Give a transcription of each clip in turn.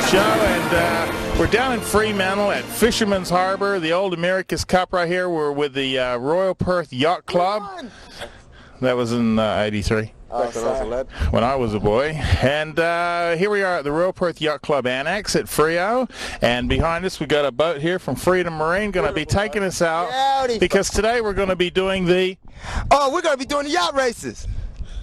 show, and we're down in Fremantle at Fisherman's Harbour, the old America's Cup right here. We're with the Royal Perth Yacht Club. That was in 83. When I was a boy. And here we are at the Royal Perth Yacht Club Annex at Freo, and behind us we got a boat here from Freedom Marine going to be taking us out, because today we're going to be doing the... Oh, we're going to be doing the yacht races.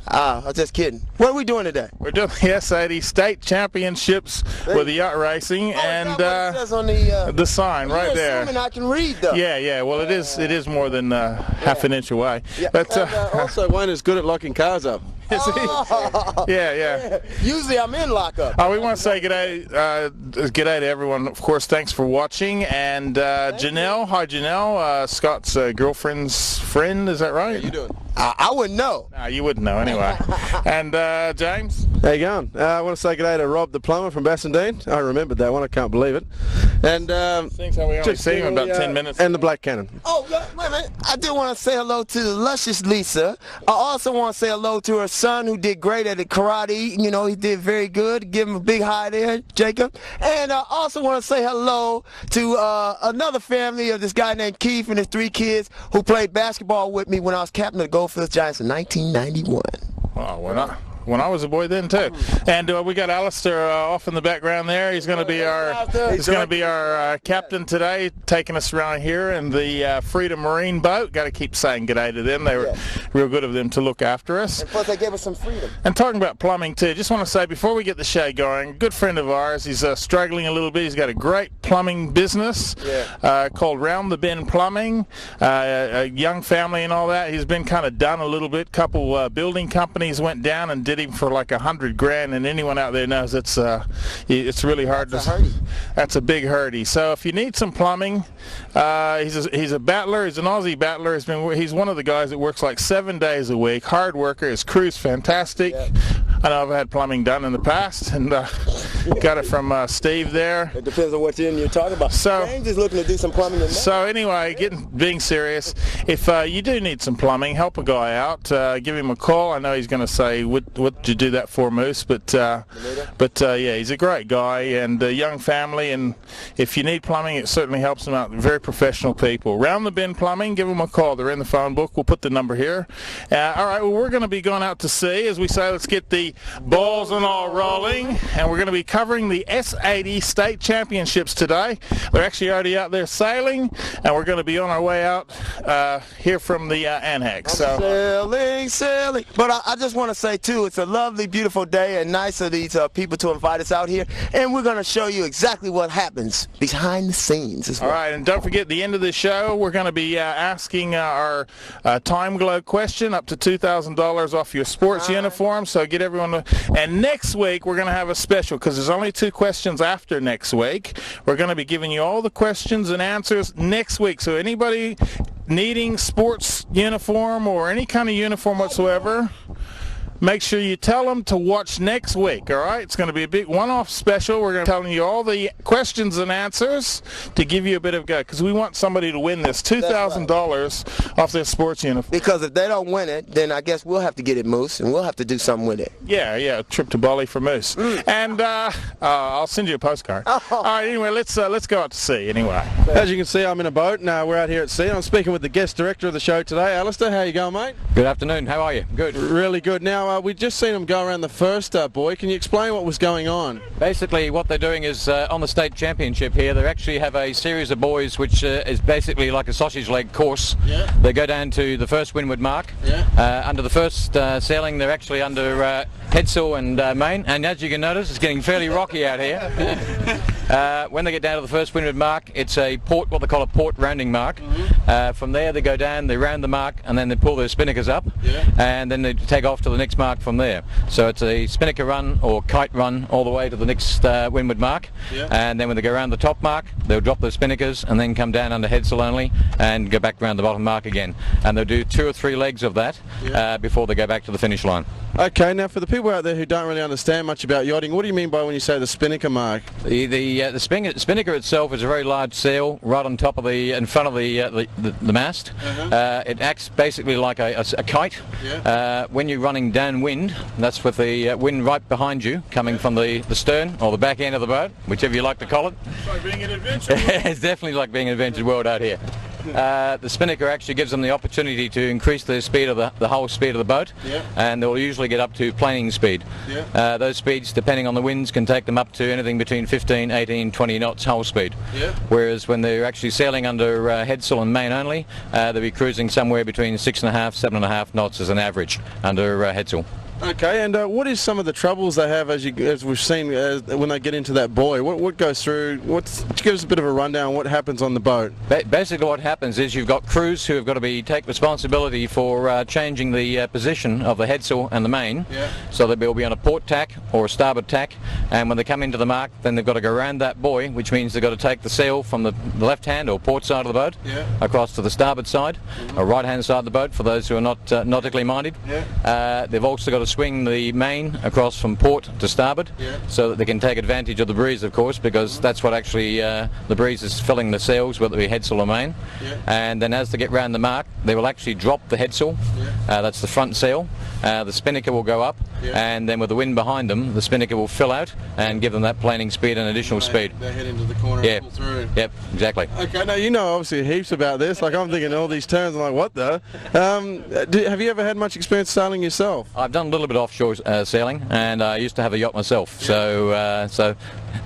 I'm just kidding. What are we doing today? We're doing the S80 State Championships with the yacht racing, and it says on the sign right there. Assuming I can read though. Yeah. Well, it is more than half an inch away. Yeah. But also, Wayne is good at locking cars up. Yeah. Usually I'm in lockup. We want to say g'day to everyone. Of course, thanks for watching. And Janelle, hi Janelle, Scott's girlfriend's friend. Is that right? How you doing? I wouldn't know. No, you wouldn't know anyway. And James? How you going? I want to say g'day to Rob the plumber from Bassendean. I remembered that one. I can't believe it. And Seems how we only see him about 10 minutes. And the Black Cannon. Oh, wait a minute. I do want to say hello to the luscious Lisa. I also want to say hello to her son, who did great at the karate. You know, he did very good. Give him a big hi there, Jacob. And I also want to say hello to another family of this guy named Keith and his 3 kids who played basketball with me when I was captain of the Goldfield Giants in 1991. Oh, when I was a boy then too. And we got Alistair off in the background there. He's going to be our captain today, taking us around here in the Freedom Marine boat. Got to keep saying g'day to them. They were real good of them to look after us. And plus they gave us some freedom. And talking about plumbing too, just want to say before we get the show going, a good friend of ours, he's struggling a little bit. He's got a great plumbing business called Round the Bend Plumbing, a young family and all that. He's been kind of done a little bit. Couple building companies went down and did him for like $100,000, and anyone out there knows it's really hard. That's a big hurdy. So if you need some plumbing, he's a battler. He's an Aussie battler. He's one of the guys that works like 7 days a week. Hard worker. His crew's fantastic. Yeah. I know I've had plumbing done in the past, and got it from Steve there. It depends on what you're talking about. So James is looking to do some plumbing tonight. So anyway, being serious, if you do need some plumbing, help a guy out. Give him a call. I know he's going to say, "What did you do that for, Moose?" But yeah, he's a great guy and a young family. And if you need plumbing, it certainly helps him out. Very professional people. Round the Bend Plumbing. Give them a call. They're in the phone book. We'll put the number here. All right. Well, we're going to be going out to sea, as we say. Let's get the balls and all rolling, and we're going to be covering the S80 State Championships today. They're actually already out there sailing, and we're going to be on our way out here from the annex. So sailing. But I just want to say too, it's a lovely, beautiful day, and nice of these people to invite us out here, and we're going to show you exactly what happens behind the scenes as well. All right, and don't forget, the end of the show, we're going to be asking our time glow question, up to $2,000 off your sports uniform. So get everyone. And next week we're going to have a special, because there's only 2 questions after next week. We're going to be giving you all the questions and answers next week. So anybody needing sports uniform or any kind of uniform whatsoever, make sure you tell them to watch next week, all right? It's going to be a big one-off special. We're going to be telling you all the questions and answers to give you a bit of go, because we want somebody to win this $2,000 off their sports uniform. Because if they don't win it, then I guess we'll have to get it, Moose, and we'll have to do something with it. Yeah, a trip to Bali for Moose. And I'll send you a postcard. All right, anyway, let's go out to sea anyway. As you can see, I'm in a boat. Now we're out here at sea. I'm speaking with the guest director of the show today, Alistair. How you going, mate? Good afternoon. How are you? Good. Really good. Now, we've just seen them go around the first buoy. Can you explain what was going on? Basically, what they're doing is on the state championship here, they actually have a series of buoys which is basically like a sausage leg course. Yeah. They go down to the first windward mark. Yeah. Under the first sailing, they're actually under headsail and main, and as you can notice, it's getting fairly rocky out here. When they get down to the first windward mark, it's a port, what they call a port rounding mark. From there, they go down, they round the mark, and then they pull their spinnakers up, and then they take off to the next mark from there. So it's a spinnaker run or kite run all the way to the next windward mark, and then when they go around the top mark, they'll drop their spinnakers and then come down under headsail only and go back around the bottom mark again. And they'll do 2 or 3 legs of that before they go back to the finish line. Okay, now for the people out there who don't really understand much about yachting, what do you mean by when you say the spinnaker mark? The The spinnaker itself is a very large sail right on top of in front of the mast. It acts basically like a kite. When you're running downwind, that's with the wind right behind you, coming from the stern or the back end of the boat, whichever you like to call it. It's like being an adventure world. It's definitely like being an adventure world out here. The spinnaker actually gives them the opportunity to increase the speed of the whole speed of the boat, and they'll usually get up to planing speed. Those speeds, depending on the winds, can take them up to anything between 15, 18, 20 knots whole speed. Whereas when they're actually sailing under headsail and main only, they'll be cruising somewhere between 6.5, 7.5 knots as an average under headsail. Okay, and what is some of the troubles they have as we've seen when they get into that buoy? What goes through? Give us a bit of a rundown on what happens on the boat. Basically what happens is you've got crews who have got to take responsibility for changing the position of the headsail and the main, so they'll be on a port tack or a starboard tack, and when they come into the mark, then they've got to go around that buoy, which means they've got to take the sail from the left hand or port side of the boat across to the starboard side, or right hand side of the boat for those who are not nautically minded. They've also got to swing the main across from port to starboard, so that they can take advantage of the breeze, of course, because that's what actually the breeze is filling the sails, whether it be headsail or main. And then as they get round the mark, they will actually drop the headsail. That's the front sail. The spinnaker will go up, and then with the wind behind them, the spinnaker will fill out and give them that planing speed and additional speed. They head into the corner and pull through. Yep, exactly. Okay, now you know obviously heaps about this. Like I'm thinking all these terms, I'm like, what the? Have you ever had much experience sailing yourself? I've done a little bit of offshore sailing, and I used to have a yacht myself. So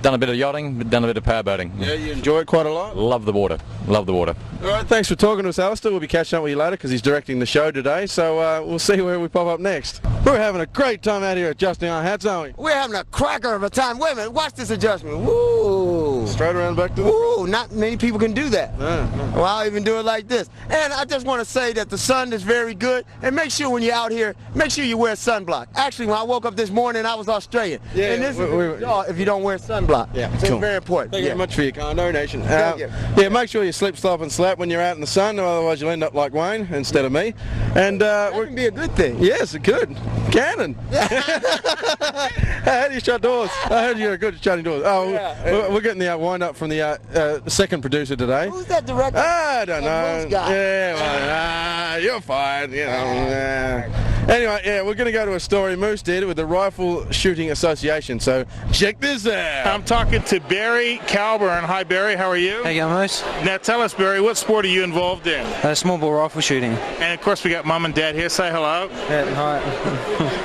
done a bit of yachting, done a bit of powerboating. Yeah, you enjoy it quite a lot? Love the water. Love the water. All right, thanks for talking to us, Alistair. We'll be catching up with you later because he's directing the show today. So we'll see where we pop up next. We're having a great time out here adjusting our hats, aren't we? We're having a cracker of a time. Wait a minute, watch this adjustment. Woo! Straight around back to the Woo! Not many people can do that. Well, I'll even do it like this. And I just want to say that the sun is very good. And make sure when you're out here, make sure you wear sunblock. Actually, when I woke up this morning, I was Australian. Yeah, and this is if you don't wear sunblock. Yeah, so cool. It's very important. Thank you very much for your kind donation. Thank you. Yeah, make sure you slip, slop and slap when you're out in the sun, otherwise you'll end up like Wayne instead of me. And that can be a good thing. Yes, it could. Cannon. How do you shut doors? I heard you're good at shutting doors. Oh, we're getting the wind up from the second producer today. Who's that director? I don't know. Yeah, well, you're fine. You know. Anyway, we're going to go to a story Moose did with the Rifle Shooting Association. So check this out. I'm talking to Barry Calburn. Hi, Barry. How are you? How you going, Moose? Now, tell us, Barry, what sport are you involved in? Small ball rifle shooting. And of course, we got Mum and Dad here. Say hello. Hi.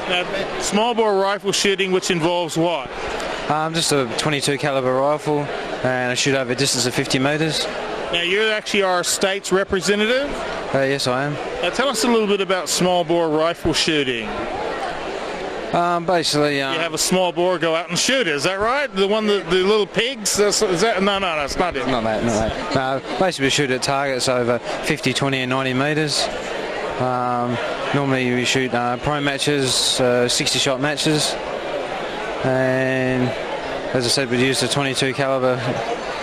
Now, small bore rifle shooting, which involves what? Just a 22 caliber rifle, and I shoot over a distance of 50 metres. Now, you're actually our state's representative. Yes, I am. Now, tell us a little bit about small bore rifle shooting. Basically, you have a small bore go out and shoot. Is that right? The one, the little pigs. Is that? No, that's not it. Not that. Basically, we shoot at targets over 50, 20, and 90 metres. Normally, we shoot pro matches, 60-shot matches, and as I said, we use the 22 caliber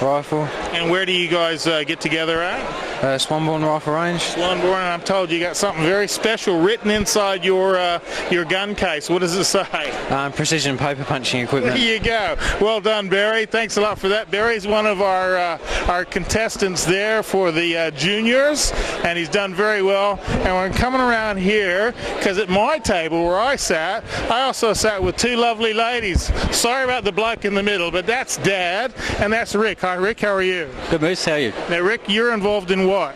rifle. And where do you guys get together at? Swanbourne Rifle Range. Swanbourne, and I'm told you got something very special written inside your gun case. What does it say? Precision paper punching equipment. There you go. Well done, Barry. Thanks a lot for that. Barry's one of our contestants there for the juniors, and he's done very well. And we're coming around here because at my table where I sat, I also sat with two lovely ladies. Sorry about the bloke in the middle, but that's Dad, and that's Rick. Hi, Rick. How are you? Good, Moose. How are you? Now, Rick, you're involved in what?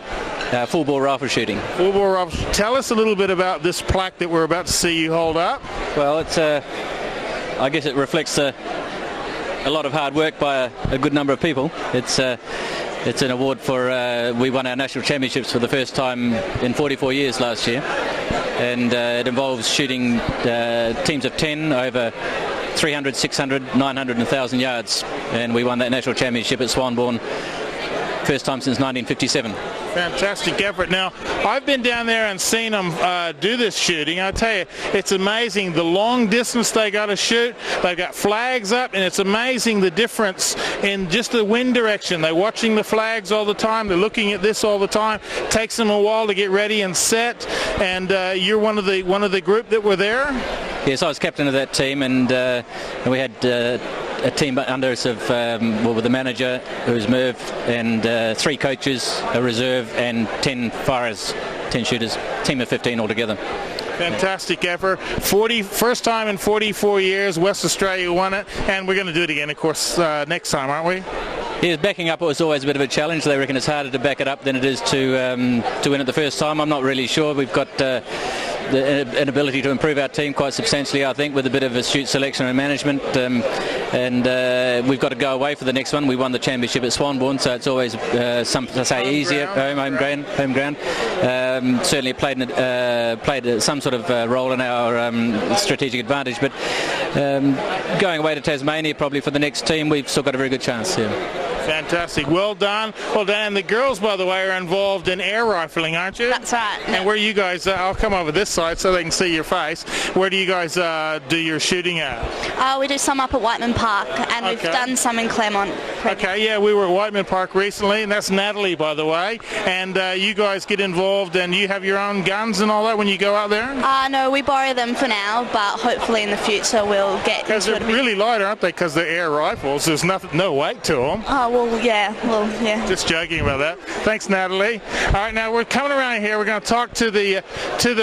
Full bore rifle shooting. Full bore rifle. Tell us a little bit about this plaque that we're about to see you hold up. Well, it's I guess it reflects a lot of hard work by a good number of people. It's an award for we won our national championships for the first time in 44 years last year, and it involves shooting teams of 10 over 300, 600, 900 and 1,000 yards, and we won that national championship at Swanbourne first time since 1957. Fantastic effort. Now, I've been down there and seen them do this shooting. I tell you, it's amazing the long distance they got to shoot. They've got flags up, and it's amazing the difference in just the wind direction. They're watching the flags all the time. They're looking at this all the time. It takes them a while to get ready and set. And you're one of the group that were there. Yes, I was captain of that team, and we had a team under us of, with the manager, who's Merv, and 3 coaches, a reserve, and 10 firers, 10 shooters, team of 15 altogether. Fantastic effort. First time in 44 years, West Australia won it, and we're going to do it again, of course, next time, aren't we? Yeah, backing up was always a bit of a challenge. They reckon it's harder to back it up than it is to win it the first time. I'm not really sure. We've got an ability to improve our team quite substantially, I think, with a bit of astute selection and management. And we've got to go away for the next one. We won the championship at Swanbourne, so it's always easier. Home ground. Certainly played some sort of role in our strategic advantage. But going away to Tasmania probably for the next team, we've still got a very good chance here. Fantastic. Well done. Well done. And the girls, by the way, are involved in air rifling, aren't you? That's right. And where you guys, I'll come over this side so they can see your face. Where do you guys do your shooting at? We do some up at Whiteman Park, and we've done some in Claremont. Okay, yeah, we were at Whiteman Park recently, and that's Natalie, by the way. And you guys get involved, and you have your own guns and all that when you go out there? No, we borrow them for now, but hopefully in the future we'll get into it. Because they're really light, aren't they? Because they're air rifles. There's no weight to them. Yeah. Just joking about that. Thanks, Natalie. All right, now we're coming around here. We're going to talk to the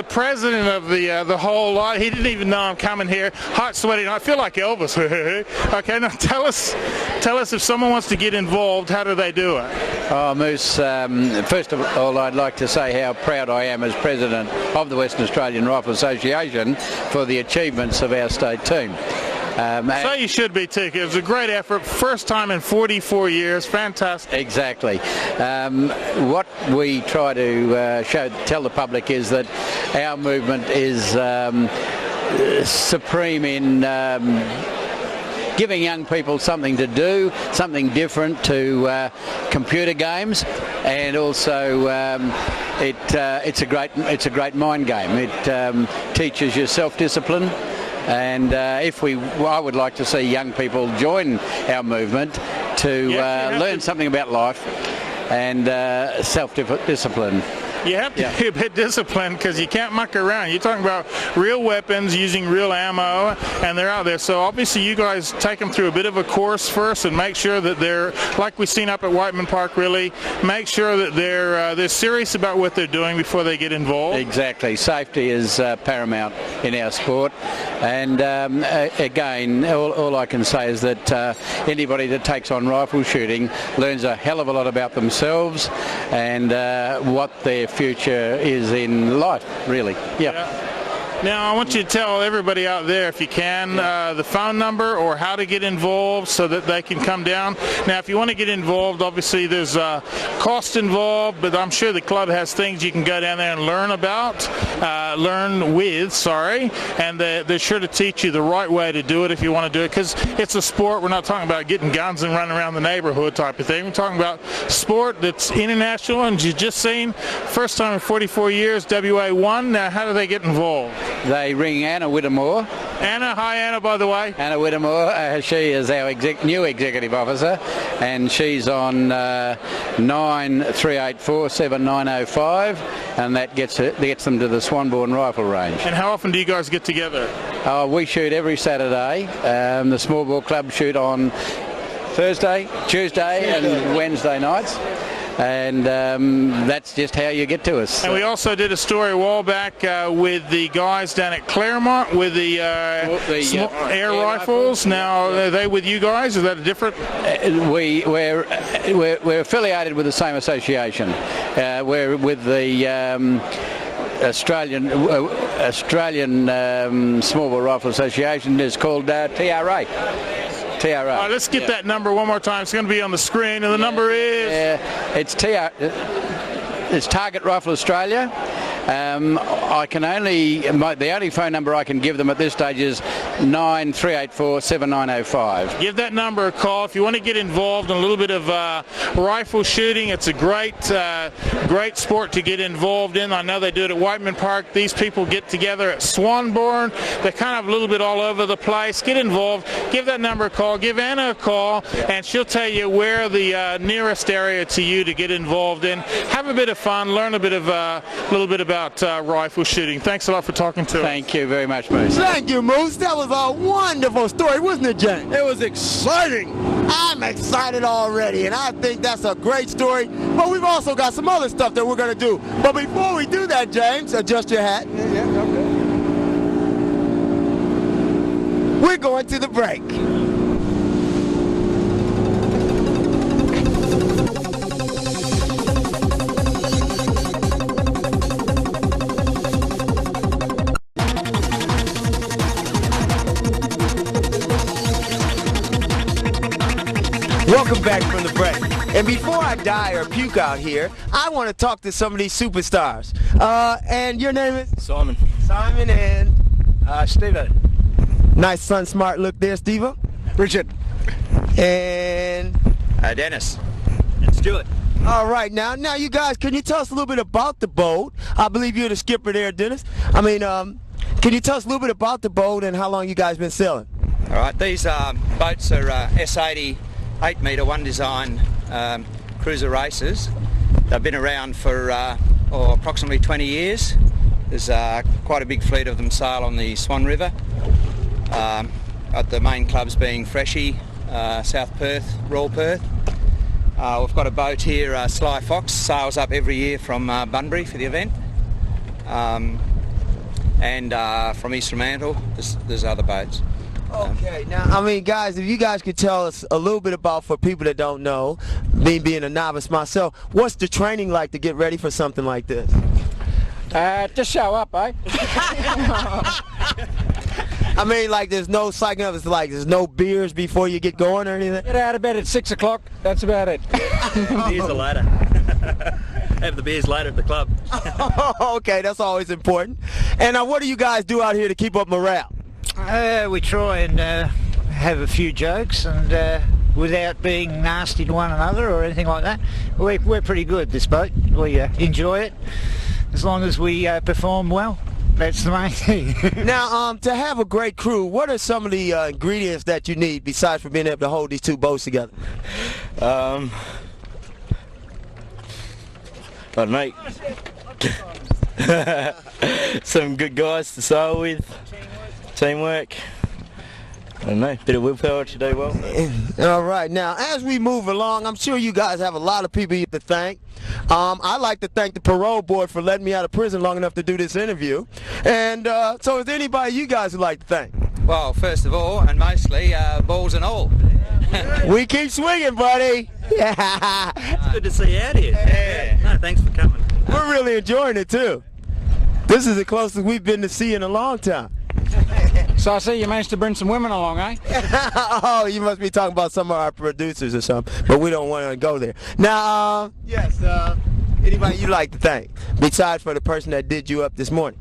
president of the whole lot. He didn't even know I'm coming here. Hot, sweaty. I feel like Elvis. Okay, now tell us if someone wants to get involved, how do they do it? Oh, Moose, first of all, I'd like to say how proud I am as president of the Western Australian Rifle Association for the achievements of our state team. So you should be too. It was a great effort. First time in 44 years. Fantastic. Exactly. What we try to tell the public is that our movement is supreme in giving young people something to do, something different to computer games, and also it's a great mind game. It teaches you self-discipline. And I would like to see young people join our movement to learn something about life and self-discipline. You have to be a bit disciplined because you can't muck around. You're talking about real weapons using real ammo, and they're out there. So obviously you guys take them through a bit of a course first and make sure that they're, like we've seen up at Whiteman Park, really, make sure that they're serious about what they're doing before they get involved. Exactly. Safety is paramount in our sport. And again, all I can say is that anybody that takes on rifle shooting learns a hell of a lot about themselves and what their future is in life, really. Yeah. Now, I want you to tell everybody out there, if you can, the phone number or how to get involved so that they can come down. Now, if you want to get involved, obviously there's cost involved, but I'm sure the club has things you can go down there and learn with, and they're sure to teach you the right way to do it if you want to do it, because it's a sport. We're not talking about getting guns and running around the neighborhood type of thing. We're talking about sport that's international, and you've just seen, first time in 44 years, WA won. Now, how do they get involved? They ring Anna Whittemore. Anna, hi Anna, by the way. Anna Whittemore, she is our new executive officer, and she's on 9384 7905, and that gets them to the Swanbourne Rifle Range. And how often do you guys get together? We shoot every Saturday. The Small Bore Club shoot on Thursday, Tuesday and Wednesday nights. And that's just how you get to us. And we also did a story a while back with the guys down at Claremont with the air rifles. Now, are they with you guys? Is that a different? We're affiliated with the same association. We're with the Australian Small Bore Rifle Association. It's called TRA. All right, let's get that number one more time. It's going to be on the screen, and the number is... It's Target Rifle Australia. The only phone number I can give them at this stage is 9384 7905. Give that number a call if you want to get involved in a little bit of rifle shooting. It's a great sport to get involved in. I know they do it at Whiteman Park. These people get together at Swanbourne. They're kind of a little bit all over the place. Get involved. Give that number a call. Give Anna a call, and she'll tell you where the nearest area to you to get involved in. Have a bit of fun. Learn a little bit about about rifle shooting. Thanks a lot for talking to us. Thank you very much, Moose. Thank you, Moose. That was a wonderful story, wasn't it, James? It was exciting. I'm excited already, and I think that's a great story. But we've also got some other stuff that we're going to do. But before we do that, James, adjust your hat. Yeah, okay. We're going to the break. Welcome back from the break. And before I die or puke out here, I want to talk to some of these superstars. And your name is? Simon. Simon and? Steve-O. Nice sun smart look there, Steve-O. Richard. And? Dennis. And Stuart. All right, now you guys, can you tell us a little bit about the boat? I believe you're the skipper there, Dennis. I mean, can you tell us a little bit about the boat and how long you guys been sailing? All right, these boats are S80 8-metre one design cruiser racers. They've been around for approximately 20 years. There's quite a big fleet of them sail on the Swan River. At the main clubs being Freshie, South Perth, Royal Perth. We've got a boat here, Sly Fox, sails up every year from Bunbury for the event. And from East Fremantle, there's other boats. Okay, now, I mean, guys, if you guys could tell us a little bit about, for people that don't know, me being a novice myself, what's the training like to get ready for something like this? Just show up, eh? I mean, like, there's no psyching up, it's like there's no beers before you get going or anything? Get out of bed at 6 o'clock, that's about it. Beers are later. Have the beers later at the club. Okay, that's always important. And what do you guys do out here to keep up morale? We try and have a few jokes and without being nasty to one another or anything like that. We're pretty good, this boat. We enjoy it as long as we perform well. That's the main thing. Now, to have a great crew, what are some of the ingredients that you need besides for being able to hold these two boats together? I don't know. Some good guys to sail with. Teamwork. I don't know, bit of willpower to do well. All right, now as we move along, I'm sure you guys have a lot of people to thank. I'd like to thank the parole board for letting me out of prison long enough to do this interview. And so is there anybody you guys would like to thank? Well, first of all, and mostly, balls and all. We keep swinging, buddy. It's good to see you out here. Yeah. No, thanks for coming. We're really enjoying it too. This is the closest we've been to sea in a long time. So I see you managed to bring some women along, eh? Oh, you must be talking about some of our producers or something, but we don't want to go there. Now, yes, anybody you'd like to thank, besides for the person that did you up this morning?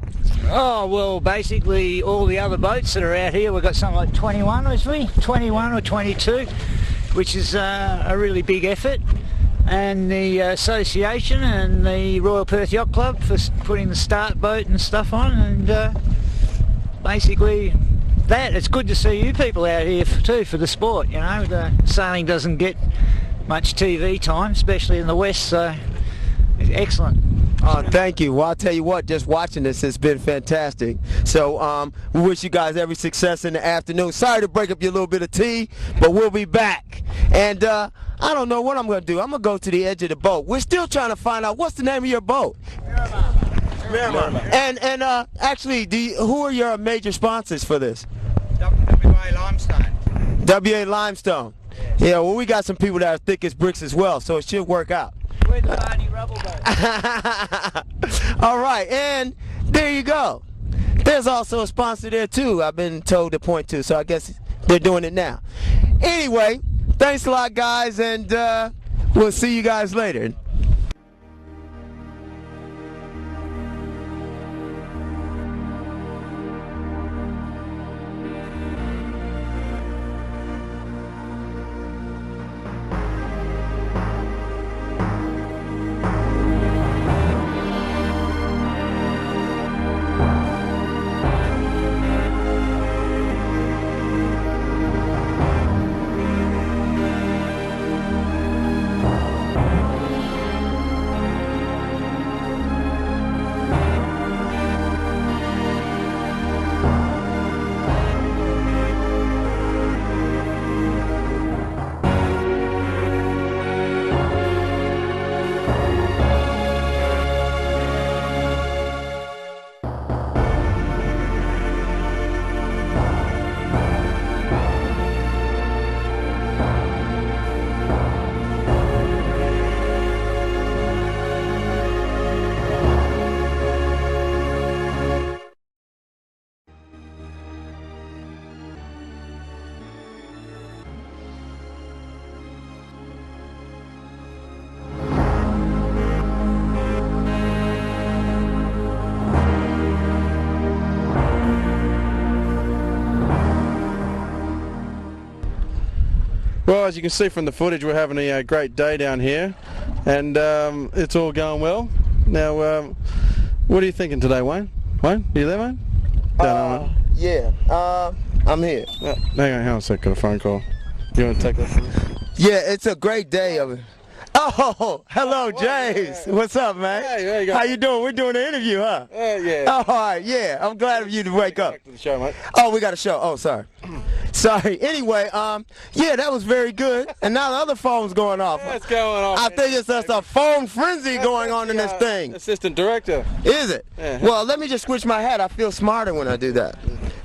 Oh, well, basically all the other boats that are out here, we've got something like 21, was we? 21 or 22, which is a really big effort. And the association and the Royal Perth Yacht Club for putting the start boat and stuff on, and basically that. It's good to see you people out here too for the sport, you know. The sailing doesn't get much TV time, especially in the west, so it's excellent. Oh, thank you. Well, I'll tell you what, just watching this has been fantastic. So we wish you guys every success in the afternoon. Sorry to break up your little bit of tea, but we'll be back. And I don't know what I'm going to do. I'm going to go to the edge of the boat. We're still trying to find out what's the name of your boat. Miramar. And actually, who are your major sponsors for this? WA Limestone. WA Limestone. Yeah, well, we got some people that are thick as bricks as well, so it should work out. We're the Barney Rubble boat. All right, and there you go. There's also a sponsor there too, I've been told to point to, so I guess they're doing it now. Anyway, thanks a lot, guys, and we'll see you guys later. Well, as you can see from the footage, we're having a great day down here, and it's all going well. Now, what are you thinking today, Wayne? Wayne, you there, Wayne? Yeah, I'm here. Hang on a sec, got a phone call. You want to take that phone? Yeah, it's a great day of it. Oh, hello, James. What's up, man? Hey, there you go. How you doing? We're doing an interview, huh? Yeah. Oh, all right, yeah. I'm glad of you to wake up. Back to the show, mate. Oh, we got a show. Oh, sorry. Sorry. Anyway, yeah, that was very good. And now the other phone's going off. What's going on? I think it's just a phone frenzy going on in this thing. Assistant director. Is it? Yeah. Well, let me just switch my hat. I feel smarter when I do that.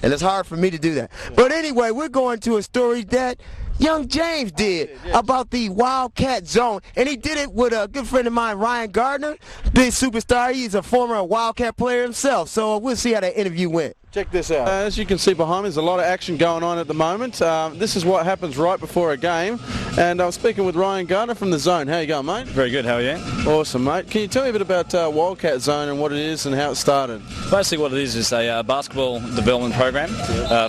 And it's hard for me to do that. But anyway, we're going to a story that young James did about the Wildcats Zone, and he did it with a good friend of mine, Ryan Gardner, big superstar. He's a former Wildcat player himself, so we'll see how that interview went. Check this out. As you can see behind me, there's a lot of action going on at the moment. This is what happens right before a game, and I'm speaking with Ryan Gardner from the Zone. How you going, mate? Very good, how are you? Awesome, mate. Can you tell me a bit about Wildcat Zone and what it is and how it started? Basically what it is a basketball development program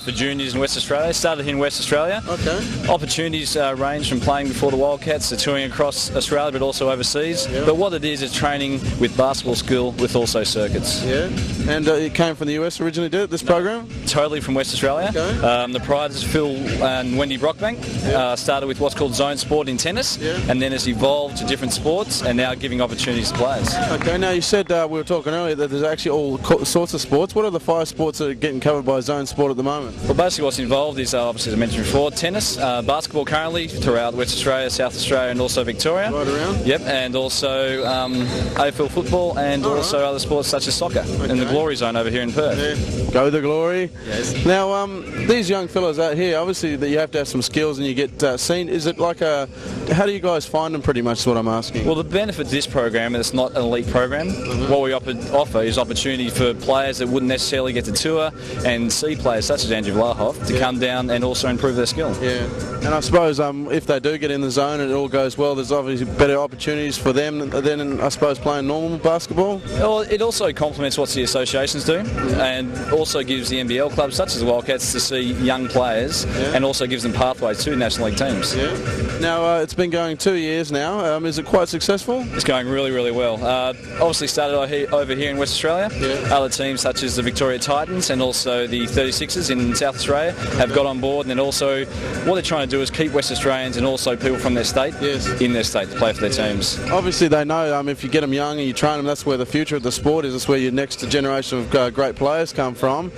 for juniors in West Australia. Started here in West Australia. Okay. Opportunities range from playing before the Wildcats to touring across Australia but also overseas. Yeah. But what it is training with basketball skill with also circuits. Yeah. And it came from the US originally, did it, this program? Totally from West Australia. Okay. The proprietors, Phil and Wendy Brockbank, started with what's called zone sport in tennis, and then it's evolved to different sports and now giving opportunities to players. Okay, now you said we were talking earlier that there's actually all sorts of sports. What are the 5 sports that are getting covered by Zone Sport at the moment? Well, basically what's involved is, obviously as I mentioned before, tennis, basketball currently throughout West Australia, South Australia and also Victoria. Right around? Yep, and also AFL football and also other sports such as soccer in the Glory Zone over here in Perth. Yeah. Go the Glory. Yes. Now, these young fellas out here, obviously that you have to have some skills and you get seen. Is it like how do you guys find them pretty much is what I'm asking? Well, the benefit of this program is it's not an elite program. What we offer is opportunity for players that wouldn't necessarily get to tour and see players such as Andrew Vlahoff to come down and also improve their skill. Yeah, and I suppose if they do get in the zone and it all goes well, there's obviously better opportunities for them than I suppose playing normal basketball. Well, it also complements what the associations do and also gives the NBL clubs such as the Wildcats to see young players and also gives them pathways to National League teams. Yeah. Now, it's been going 2 years now. Is it quite successful? It's going really, really well. Obviously started over here in West Australia. Yeah. Other teams such as the Victoria Titans and also the 36ers in South Australia have got on board, and then also what they're trying to do is keep West Australians and also people from their state in their state to play for their teams. Obviously they know if you get them young and you train them, that's where the future of the sport is. That's where your next generation of great players come from.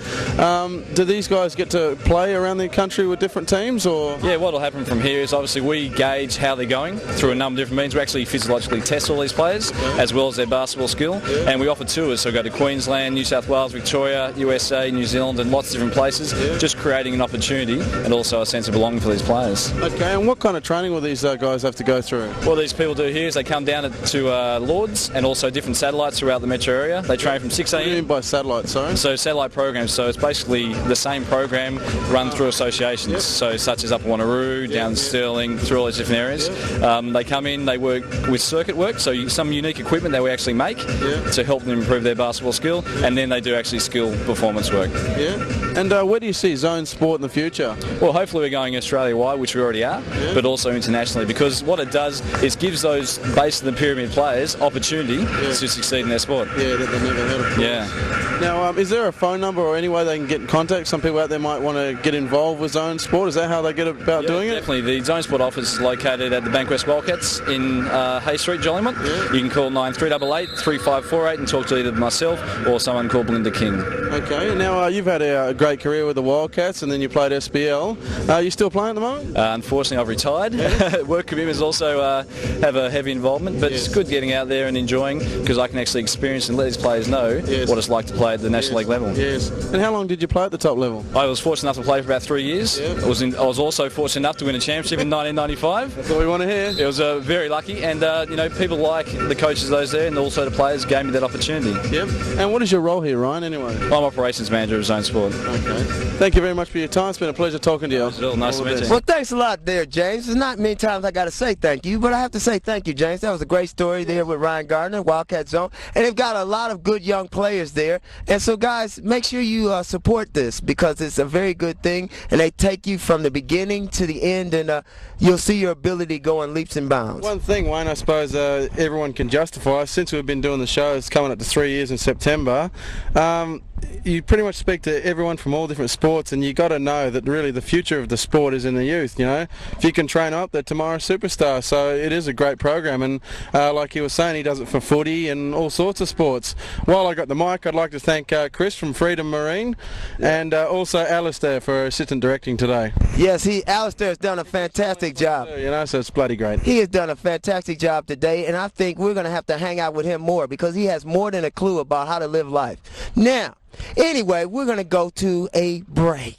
Do these guys get to play around the country with different teams, or? Yeah, what will happen from here is obviously we gauge how they're going through a number of different means. We actually physiologically test all these players as well as their basketball skill, and we offer tours. So we go to Queensland, New South Wales, Victoria, USA, New Zealand, and lots of different places, just creating an opportunity and also a sense of belonging for these players. Okay, and what kind of training will these guys have to go through? What these people do here is they come down to Lords and also different satellites throughout the metro area. They train from 6 a.m. What do you mean by satellite, sorry? So satellite programs, so it's basically the same program run through associations, so such as up Wanneroo, down Stirling, through all these different areas. They come in, they work with circuit work, so some unique equipment that we actually make to help them improve their basketball skill, and then they do actually skill performance work. Yeah. And where do you see Zone Sport in the future? Well, hopefully we're going Australia-wide, which we already are, but also internationally, because what it does is gives those base of the pyramid players opportunity to succeed in their sport. Yeah, that they've never heard of. Yeah. Now, is there a phone number or any way they can get in contact? Some people out there might want to get involved with Zone Sport. Is that how they get about doing it? Definitely. The Zone Sport office is located at the Bankwest Wildcats in Hay Street, Jolimont. You can call 9388 3548 and talk to either myself or someone called Belinda King. Okay. Now, you've had a great career with the Wildcats and then you played SBL. Are you still playing at the moment? Unfortunately, I've retired. Work commitments also have a heavy involvement, but it's good getting out there and enjoying because I can actually experience and let these players know what it's like to play at the National League level. Yes. And how long did you play at the top level? I was fortunate enough to play for about 3 years. I was also fortunate enough to win a championship in 1995. That's what we want to hear. It was very lucky, and people like the coaches those there and also the players gave me that opportunity. Yep. And what is your role here, Ryan, anyway? I'm operations manager of Zone Sport. Okay. Thank you very much for your time. It's been a pleasure talking to you. It was nice to meet you. Well, thanks a lot there, James. There's not many times I got to say thank you, but I have to say thank you, James. That was a great story there with Ryan Gardner, Wildcats Zone. And they've got a lot of good young players there. And so, guys, make sure you support this because it's a very good thing. And they take you from the beginning to the end, and you'll see your ability go in leaps and bounds. One thing, Wayne, I suppose everyone can justify, since we've been doing the show, it's coming up to 3 years in September, you pretty much speak to everyone from all different sports, and you got to know that really the future of the sport is in the youth. You know, if you can train up, they're tomorrow's superstar. So it is a great program, and like he was saying, he does it for footy and all sorts of sports. While I got the mic, I'd like to thank Chris from Freedom Marine, and also Alistair for assistant directing today. Yes, Alistair has done a fantastic job. You know, so it's bloody great. He has done a fantastic job today, and I think we're going to have to hang out with him more because he has more than a clue about how to live life. Now, anyway, we're going to go to a break.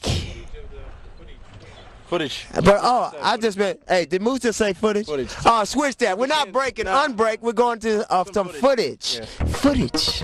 Footage. But, I just meant, hey, did Moose just say footage? Footage. Switch that. We're not breaking, unbreak. We're going to some footage. Yeah. Footage.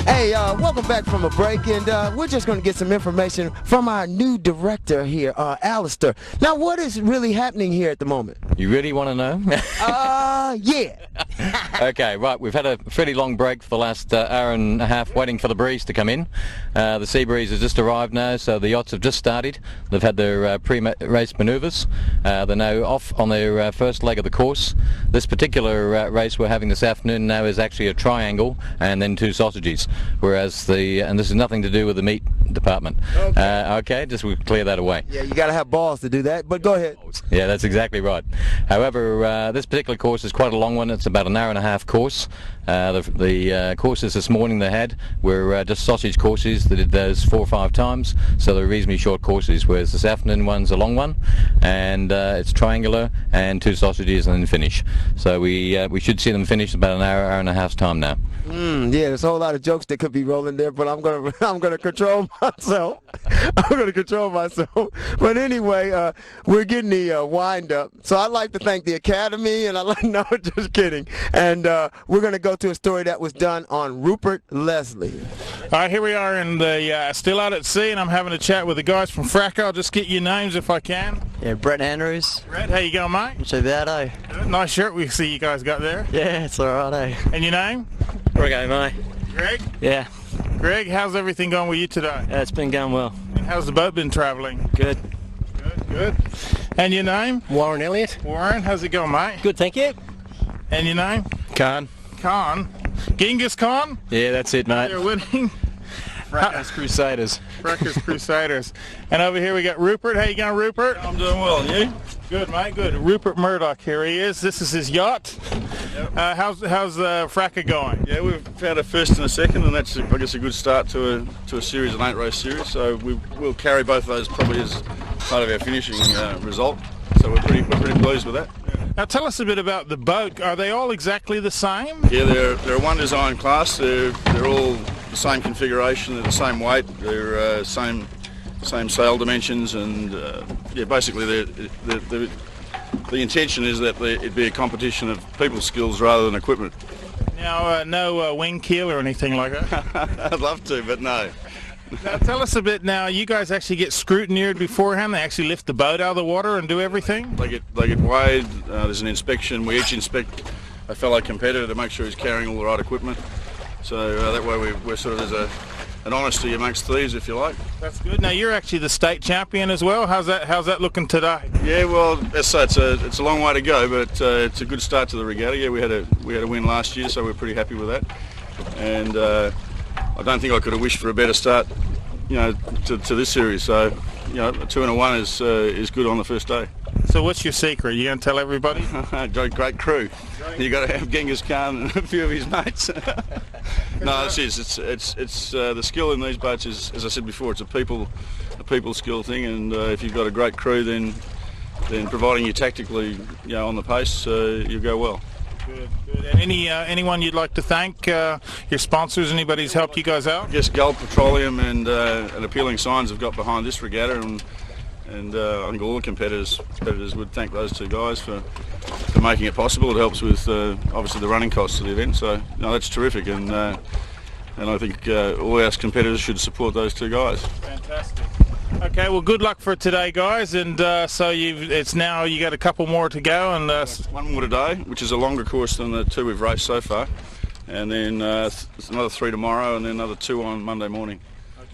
Hey, welcome back from a break, and we're just going to get some information from our new director here, Alistair. Now, what is really happening here at the moment? You really want to know? Yeah. Okay, right. We've had a fairly long break for the last hour and a half waiting for the breeze to come in. The sea breeze has just arrived now, so the yachts have just started. They've had their pre-race manoeuvres. They're now off on their first leg of the course. This particular race we're having this afternoon now is actually a triangle and then 2 sausages, whereas and this is nothing to do with the meat department. Okay, just we'll clear that away. Yeah, you got to have balls to do that, but go ahead. Yeah, that's exactly right. However, this particular course is quite a long one. It's about an hour and a half course. The courses this morning they had were just sausage courses. They did those 4 or 5 times, so they're reasonably short courses, whereas this afternoon one's a long one, and it's triangular and 2 sausages and then finish. So we should see them finish about an hour and a half's time now. Yeah, there's a whole lot of jokes that could be rolling there, but I'm gonna control myself. I'm gonna control myself. But anyway, we're getting the wind up. So I'd like to thank the Academy, and no, just kidding. And we're gonna go to a story that was done on Rupert Leslie. All right, here we are in the still out at sea, and I'm having a chat with the guys from Fremantle. I'll just get your names if I can. Yeah, Brett Andrews. Brett, how you going, mate? Not too bad, eh? Good. Nice shirt we see you guys got there. Yeah, it's alright, eh? And your name? Greg, mate. Greg? Yeah. Greg, how's everything going with you today? Yeah, it's been going well. And how's the boat been travelling? Good. Good. And your name? Warren Elliott. Warren, how's it going, mate? Good, thank you. And your name? Khan. Khan. Genghis Khan? Yeah, that's it, mate. You're winning. Fracas Crusaders. Fracas Crusaders. And over here we got Rupert. How you going, Rupert? I'm doing well, and you? Good, mate, good. Rupert Murdoch, here he is. This is his yacht. Yep. How's Fracas going? Yeah, we've found a first and a second, and that's, I guess, a good start to a series, an 8-race series. So we'll carry both of those probably as part of our finishing result. So we're pretty pleased with that. Now tell us a bit about the boat. Are they all exactly the same? Yeah, they're one design class. They're all the same configuration. They're the same weight. They're same sail dimensions, and yeah, basically they're the intention is that it be a competition of people's skills rather than equipment. Now, no wing keel or anything like that? I'd love to, but no. Now, tell us a bit now, you guys actually get scrutineered beforehand? They actually lift the boat out of the water and do everything? They get weighed, there's an inspection. We each inspect a fellow competitor to make sure he's carrying all the right equipment. So that way we're sort of, there's an honesty amongst thieves, if you like. That's good. Now, you're actually the state champion as well. How's that looking today? Yeah, well, as I say, it's a long way to go, but it's a good start to the regatta. Yeah, we had a win last year, so we're pretty happy with that. And I don't think I could have wished for a better start, to this series. So, a 2-1 is good on the first day. So what's your secret? You going to tell everybody? Great crew. You got to have Genghis Khan and a few of his mates. No, it's the skill in these boats is, as I said before, it's a people skill thing, and if you've got a great crew, then providing you tactically, on the pace, you go well. Good. And anyone you'd like to thank? Your sponsors? Anybody who's helped you guys out? Yes, Gulf Petroleum and Appealing Signs have got behind this regatta, and I think all the competitors would thank those two guys for making it possible. It helps with obviously the running costs of the event, so that's terrific, and I think all our competitors should support those two guys. Fantastic. Okay, well, good luck for today, guys, and so you got a couple more to go, and one more today, which is a longer course than the two we've raced so far, and then another 3 tomorrow, and then another 2 on Monday morning.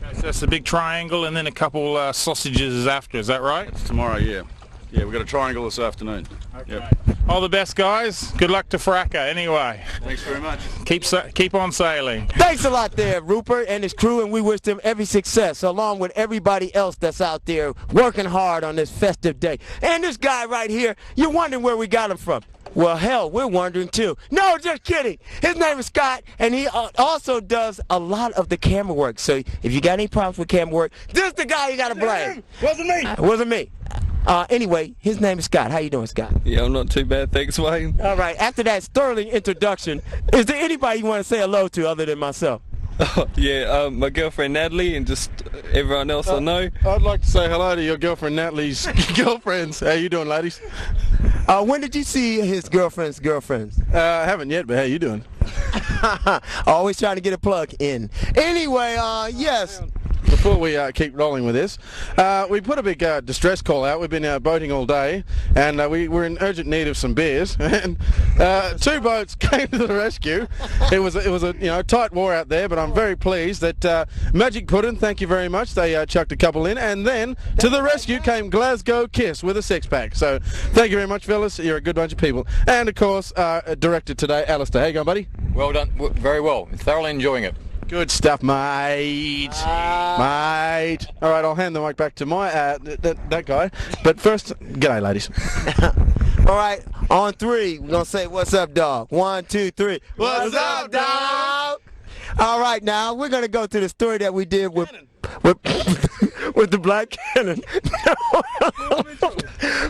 Okay, so that's the big triangle, and then a couple sausages after. Is that right? It's tomorrow, yeah. Yeah, we've got a triangle this afternoon. Okay. Yep. All the best, guys. Good luck to Fracca, anyway. Thanks very much. Keep on sailing. Thanks a lot there, Rupert and his crew, and we wish them every success, along with everybody else that's out there working hard on this festive day. And this guy right here, you're wondering where we got him from. Well, hell, we're wondering too. No, just kidding. His name is Scott, and he also does a lot of the camera work. So if you got any problems with camera work, this is the guy you got to blame. Wasn't me. Wasn't me. Anyway, his name is Scott. How you doing, Scott? Yeah, I'm not too bad, thanks, Wayne. All right, after that sterling introduction, is there anybody you want to say hello to other than myself? Yeah, my girlfriend Natalie and just everyone else I know. I'd like to say hello to your girlfriend Natalie's girlfriends. How you doing, ladies? When did you see his girlfriend's girlfriends? I haven't yet, but how you doing? Always trying to get a plug in. Anyway, yes. Before we keep rolling with this, we put a big distress call out. We've been boating all day, and we were in urgent need of some beers. And 2 boats came to the rescue. It was a tight war out there, but I'm very pleased that Magic Puddin', thank you very much. They chucked a couple in, and then to the rescue came Glasgow Kiss with a 6-pack. So thank you very much, fellas. You're a good bunch of people. And of course, director today, Alistair. How you going, buddy? Well done. Very well. Thoroughly enjoying it. Good stuff, mate. Mate. All right, I'll hand the mic back to my that guy. But first, g'day, ladies. All right, on 3, we're gonna say, "What's up, dog?" 1, 2, 3. What's up, dog? All right, now we're gonna go to the story that we did with the Black Cannon.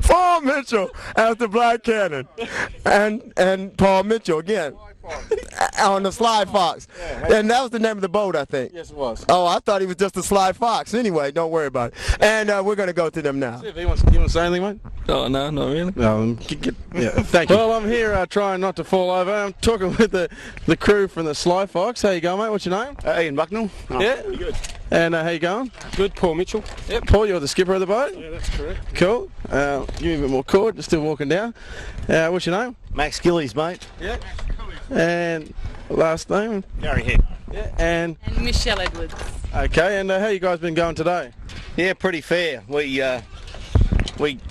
Paul Mitchell as the Black Cannon, and Paul Mitchell again. On the Sly Fox. And that was the name of the boat, I think. Yes, it was. Oh, I thought he was just a Sly Fox. Anyway, don't worry about it. And we're going to go to them now. You want to say anything, mate? Oh, no, not really. Yeah, thank you. Well, I'm here trying not to fall over. I'm talking with the crew from the Sly Fox. How you going, mate? What's your name? Ian Bucknell. Oh, yeah? Good. And how you going? Good, Paul Mitchell. Yep, Paul, you're the skipper of the boat? Yeah, that's correct. Cool. Give me a bit more cord. You're still walking down. What's your name? Max Gillies, mate. Yeah. And last name? Gary Head. Yeah. And Michelle Edwards. Okay, and how you guys been going today? Yeah, pretty fair. We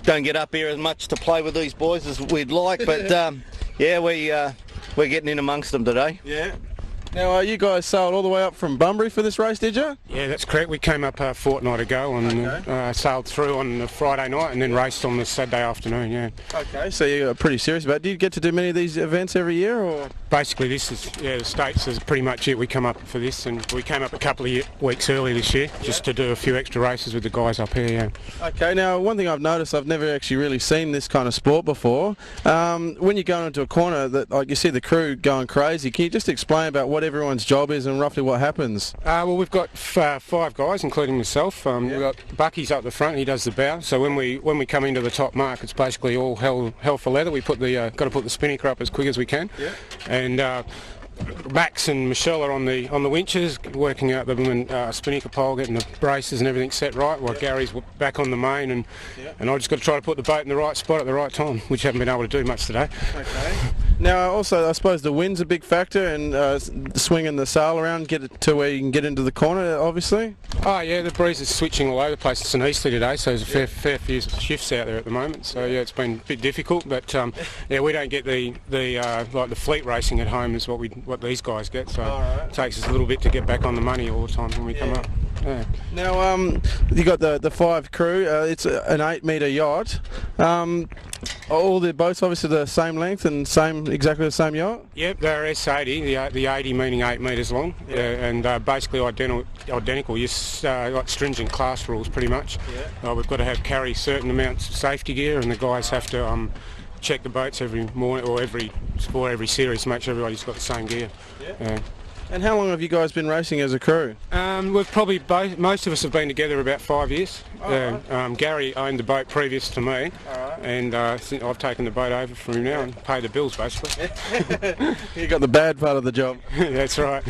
don't get up here as much to play with these boys as we'd like, but yeah, we're getting in amongst them today. Yeah. Now, you guys sailed all the way up from Bunbury for this race, did you? Yeah, that's correct. We came up a fortnight ago and sailed through on the Friday night and then raced on the Saturday afternoon, yeah. Okay, so you're pretty serious about it. Do you get to do many of these events every year, or...? Basically, this is, the States is pretty much it. We come up for this, and we came up a couple of weeks early this year, just to do a few extra races with the guys up here, yeah. Okay, now, one thing I've noticed, I've never actually really seen this kind of sport before. When you go into a corner, that like you see the crew going crazy, can you just explain about what everyone's job is and roughly what happens? Well, we've got 5 guys, including myself. We've got Bucky's up the front. He does the bow. So when we come into the top mark, it's basically all hell for leather. We got to put the spinnaker up as quick as we can. Yeah. And Max and Michelle are on the winches, working out the spinnaker pole, getting the braces and everything set right, while Gary's back on the main, and I just got to try to put the boat in the right spot at the right time, which I haven't been able to do much today. Okay. Now, also, I suppose the wind's a big factor, and swinging the sail around, get it to where you can get into the corner, obviously. Oh yeah, the breeze is switching all over the place. It's an easterly today, so there's a fair few shifts out there at the moment. So yeah, it's been a bit difficult, but we don't get the like the fleet racing at home is what these guys get. So it takes us a little bit to get back on the money all the time when we come up. Yeah. Now, you got the 5 crew. It's an 8-metre yacht. All the boats obviously the same length and exactly the same yacht. Yep, they're S80. The 80 meaning 8 metres long, and basically identical. Just like stringent class rules, pretty much. Yeah. We've got to carry certain amounts of safety gear, and the guys have to check the boats every morning or before every series to make sure everybody's got the same gear. Yeah. And how long have you guys been racing as a crew? We've probably most of us have been together about 5 years. Gary owned the boat previous to me, and I've taken the boat over from him now and pay the bills basically. You got the bad part of the job. That's right.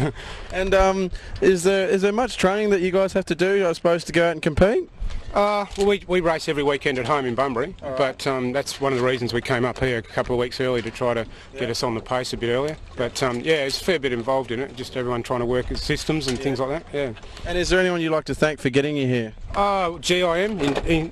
And is there much training that you guys have to do, I suppose, to go out and compete? Well, we race every weekend at home in Bunbury, but that's one of the reasons we came up here a couple of weeks early to try to get us on the pace a bit earlier. But there's a fair bit involved in it, just everyone trying to work systems and things like that. Yeah. And is there anyone you'd like to thank for getting you here? GIM,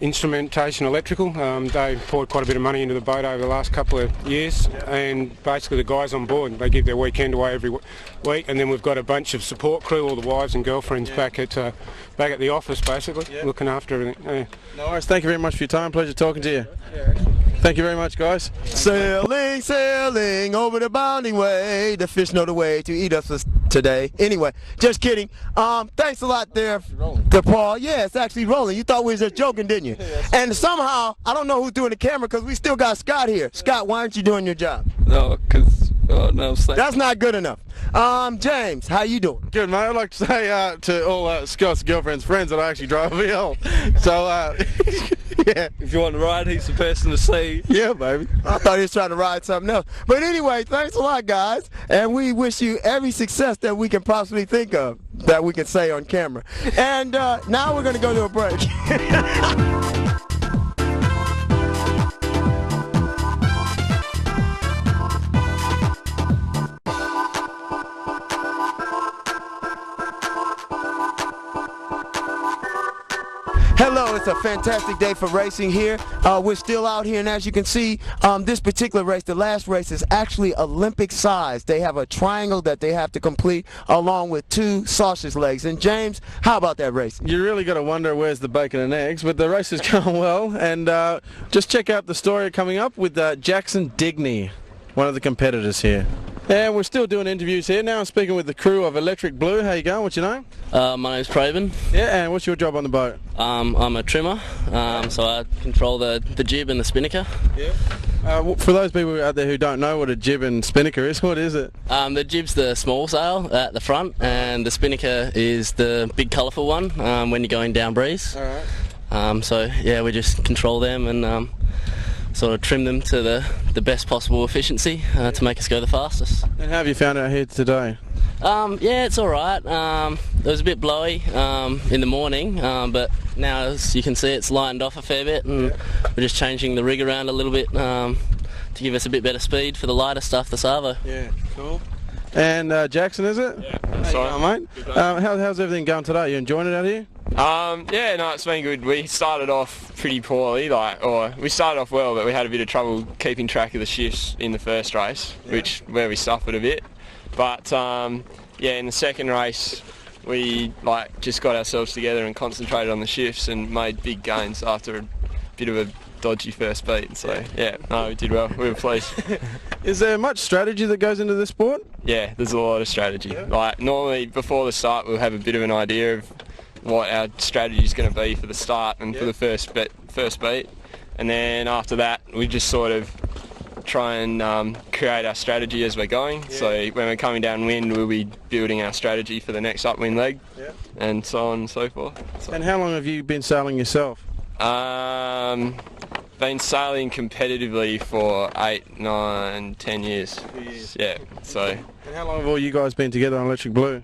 Instrumentation Electrical. They poured quite a bit of money into the boat over the last couple of years, and basically the guys on board, they give their weekend away every week, and then we've got a bunch of support crew, all the wives and girlfriends back at the office basically, looking after everything. Yeah. No worries, thank you very much for your time, pleasure talking to you. Thank you very much, guys. Sailing, sailing over the bounding way, the fish know the way to eat us today. Anyway, just kidding. Thanks a lot there to Paul. Yeah, it's actually rolling. You thought we was just joking, didn't you? And somehow, I don't know who's doing the camera because we still got Scott here. Scott, why aren't you doing your job? No, because that's not good enough. James, how you doing? Good, mate. I'd like to say to all Scott's girlfriend's friends that I actually drive a VL. So, yeah. If you want to ride, he's the person to see. Yeah, baby. I thought he was trying to ride something else. But anyway, thanks a lot, guys. And we wish you every success that we can possibly think of, that we can say on camera. And now we're going to go to a break. Hello, it's a fantastic day for racing here. We're still out here, and as you can see, this particular race, the last race, is actually Olympic size. They have a triangle that they have to complete along with 2 sausage legs. And James, how about that race? You really got to wonder where's the bacon and eggs, but the race is going well. And just check out the story coming up with Jackson Digney, one of the competitors here. And we're still doing interviews here. Now I'm speaking with the crew of Electric Blue. How you going? What's your name? My name's Craven. Yeah, and what's your job on the boat? I'm a trimmer, so I control the jib and the spinnaker. Yeah. For those people out there who don't know what a jib and spinnaker is, what is it? The jib's the small sail at the front, and the spinnaker is the big colourful one when you're going down breeze. All right. So yeah, we just control them and sort of trim them to the best possible efficiency to make us go the fastest. And how have you found out here today? Yeah, it's alright. It was a bit blowy in the morning, but now as you can see it's lightened off a fair bit, and we're just changing the rig around a little bit to give us a bit better speed for the lighter stuff, the Savo. Yeah, cool. And Jackson, is it? Yeah. Sorry, mate. How's everything going today? You enjoying it out here? Yeah, no, it's been good. We started off pretty poorly, we started off well, but we had a bit of trouble keeping track of the shifts in the first race, where we suffered a bit. But yeah, in the second race, we just got ourselves together and concentrated on the shifts and made big gains after a bit of a dodgy first beat. So yeah, no, we did well. We were pleased. Is there much strategy that goes into this sport? Yeah, there's a lot of strategy. Yeah. Normally before the start, we'll have a bit of an idea of what our strategy is going to be for the start and for the first beat, and then after that we just sort of try and create our strategy as we're going. So when we're coming downwind, we'll be building our strategy for the next upwind leg, and so on and so forth. So. And how long have you been sailing yourself? Been sailing competitively for 8, 9, 10 years. 2 years. Yeah. So. And how long have all you guys been together on Electric Blue?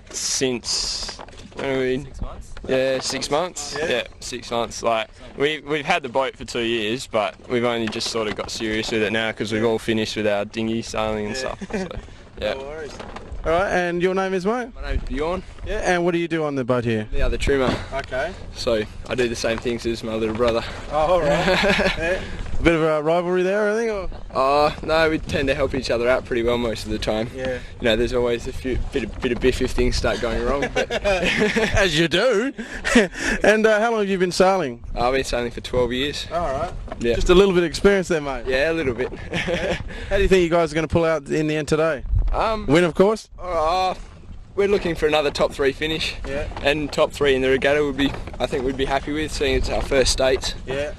Since when are we? 6 months. Yeah, 6 months. Yeah, 6 months. Like we've had the boat for 2 years, but we've only just sort of got serious with it now because we've all finished with our dinghy sailing and stuff. So, yeah. No worries. All right, and your name is, mate? My name's Bjorn. Yeah, and what do you do on the boat here? The other trimmer. Okay. So I do the same things as my little brother. Oh, all right. Yeah. A bit of a rivalry there, I think? Or? No, we tend to help each other out pretty well most of the time. Yeah. You know, there's always a bit of biff if things start going wrong. But as you do. And how long have you been sailing? I've been sailing for 12 years. All right. Yeah. Just a little bit of experience there, mate. Yeah, a little bit. How do you think you guys are going to pull out in the end today? Win, of course. We're looking for another top 3 finish. Yeah. And top 3 in the regatta I think we'd be happy with, seeing it's our first state. Yeah.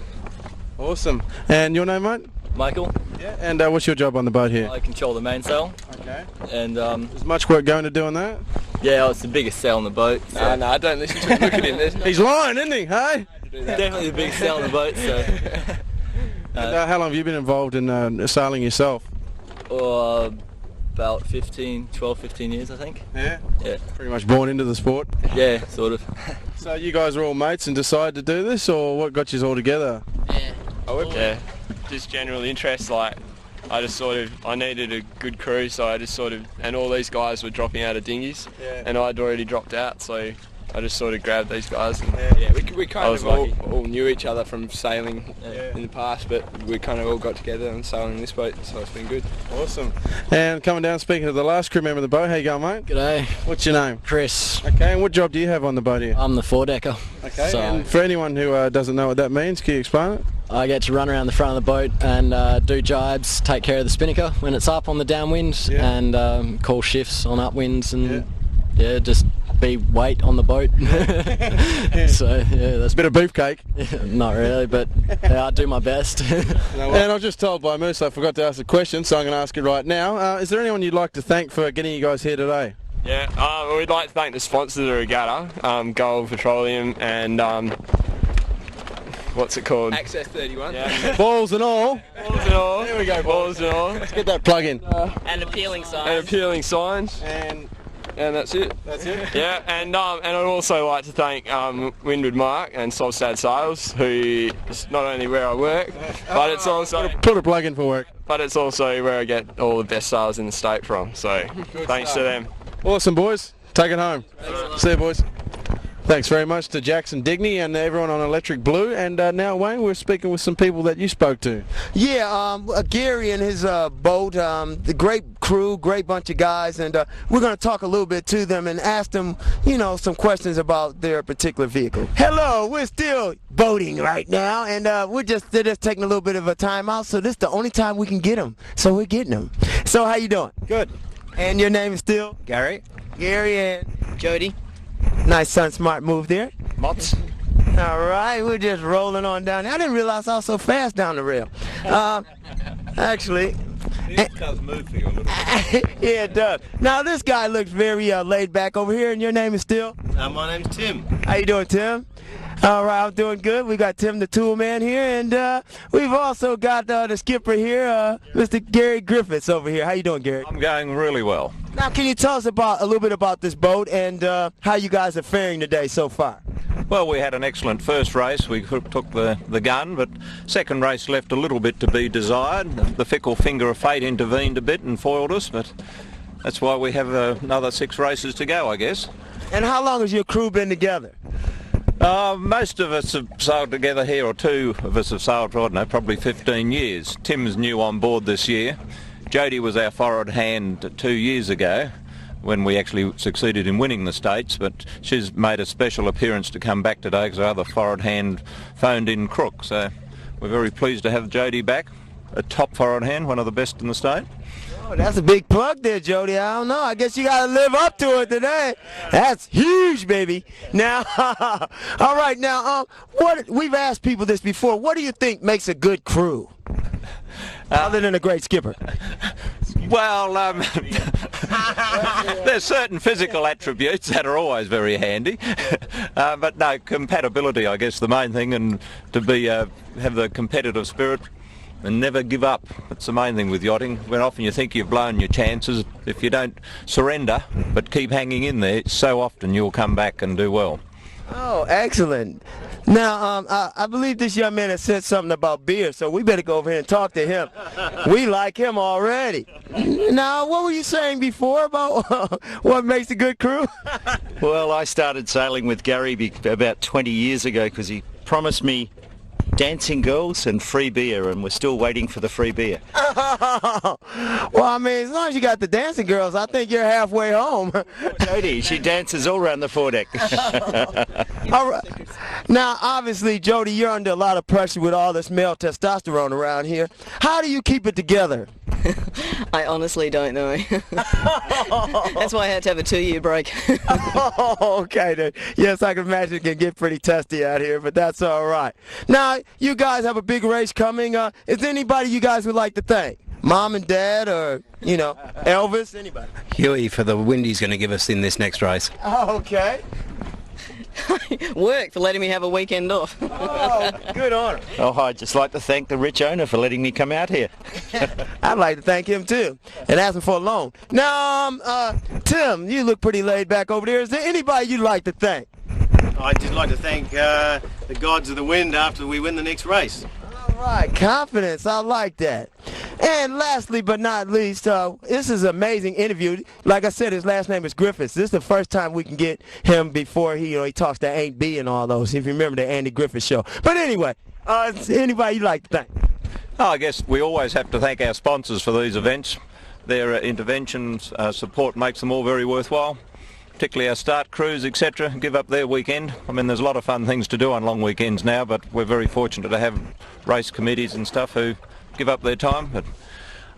Awesome. And your name, mate? Michael. Yeah. And what's your job on the boat here? I control the mainsail. Okay. And there's much work going to do on that? yeah, it's the biggest sail on the boat. So. No, don't listen to him. Look at him. He's lying, isn't he? Hey? Definitely the biggest sail on the boat. So. And how long have you been involved in sailing yourself? About 12, 15 years, I think. Yeah? Yeah. Pretty much born into the sport? Yeah, sort of. So you guys are all mates and decided to do this, or what got you all together? Yeah. Just general interest, like I needed a good crew, so I just and all these guys were dropping out of dinghies, and I'd already dropped out, so I just sort of grabbed these guys. And, we kind of all knew each other from sailing in the past, but we kind of all got together and sailing this boat, so it's been good. Awesome. And coming down, speaking to the last crew member of the boat, how you going, mate? G'day. What's your name? Chris. Okay, and what job do you have on the boat here? I'm the foredecker. Okay, so and for anyone who doesn't know what that means, can you explain it? I get to run around the front of the boat and do jibes, take care of the spinnaker when it's up on the downwind, and call shifts on upwinds, and just be weight on the boat. So that's a bit of beefcake. Not really, but I do my best. And I was just told by Moose I forgot to ask the question, so I'm going to ask it right now. Is there anyone you'd like to thank for getting you guys here today? Yeah, we'd like to thank the sponsors of the regatta, Gold Petroleum and what's it called? Access 31. Yeah. Balls and all. Balls and all. There we go, balls and all. Let's get that plug in. And appealing signs. And appealing signs. And that's it. That's it? Yeah, and I'd also like to thank Windward Mark and Solstad Sales, who is not only where I work, but it's also... Put a plug in for work. But it's also where I get all the best sales in the state from, so thanks to them. Awesome, boys. Take it home. See you, boys. Thanks very much to Jackson Digney and everyone on Electric Blue. And now, Wayne, we're speaking with some people that you spoke to. Yeah, Gary and his boat, the great crew, great bunch of guys, and we're going to talk a little bit to them and ask them, some questions about their particular vehicle. Hello, we're still boating right now, and they're just taking a little bit of a time out, so this is the only time we can get them, so we're getting them. So how you doing? Good. And your name is still? Gary. Gary and? Jody. Nice, son, smart move there. Mots. All right, we're just rolling on down. I didn't realize I was so fast down the rail. Actually, it does move for you a little bit. Yeah, it does. Now this guy looks very laid back over here, and your name is still? My name's Tim. How you doing, Tim? All right, I'm doing good. We got Tim the Tool Man here, and we've also got the skipper here, Mr. Gary Griffiths over here. How you doing, Gary? I'm going really well. Now, can you tell us a little bit about this boat and how you guys are faring today so far? Well, we had an excellent first race. We took the gun, but second race left a little bit to be desired. The fickle finger of fate intervened a bit and foiled us, but that's why we have another 6 races to go, I guess. And how long has your crew been together? Most of us have sailed together here, or 2 of us have sailed for, I don't know, probably 15 years. Tim's new on board this year. Jody was our forward hand 2 years ago when we actually succeeded in winning the States, but she's made a special appearance to come back today because our other forward hand phoned in crook. So we're very pleased to have Jody back, a top forward hand, one of the best in the state. Oh, that's a big plug there, Jody. I don't know. I guess you got to live up to it today. That's huge, baby. Now, all right. Now, we've asked people this before. What do you think makes a good crew? Other than a great skipper. Well, there's certain physical attributes that are always very handy, but no, compatibility, I guess, the main thing, and to be have the competitive spirit and never give up. That's the main thing with yachting. When often you think you've blown your chances, if you don't surrender but keep hanging in there, so often you'll come back and do well. Oh, excellent. Now, I believe this young man has said something about beer, so we better go over here and talk to him. We like him already. Now, what were you saying before about what makes a good crew? Well, I started sailing with Gary about 20 years ago because he promised me dancing girls and free beer, and we're still waiting for the free beer. Well, I mean, as long as you got the dancing girls, I think you're halfway home. Jody, she dances all around the foredeck. All right. Now, obviously, Jody, you're under a lot of pressure with all this male testosterone around here. How do you keep it together? I honestly don't know. That's why I had to have a 2-year break. Okay, then. Yes, I can imagine it can get pretty testy out here, but that's all right. Now, you guys have a big race coming. Is there anybody you guys would like to thank? Mom and Dad, or, you know, Elvis, anybody? Huey for the wind he's going to give us in this next race. Oh, okay. Work for letting me have a weekend off. Oh, good on him. Oh, I'd just like to thank the rich owner for letting me come out here. I'd like to thank him, too, and ask him for a loan. Now, Tim, you look pretty laid back over there. Is there anybody you'd like to thank? I'd just like to thank the gods of the wind after we win the next race. All right, confidence. I like that. And lastly but not least, this is an amazing interview. Like I said, his last name is Griffiths. This is the first time we can get him before he talks to Ain't B and all those, if you remember the Andy Griffith show. But anyway, anybody you'd like to thank? Oh, I guess we always have to thank our sponsors for these events. Their interventions, support makes them all very worthwhile. Particularly our start crews, etc., give up their weekend. I mean, there's a lot of fun things to do on long weekends now, but we're very fortunate to have race committees and stuff who give up their time. But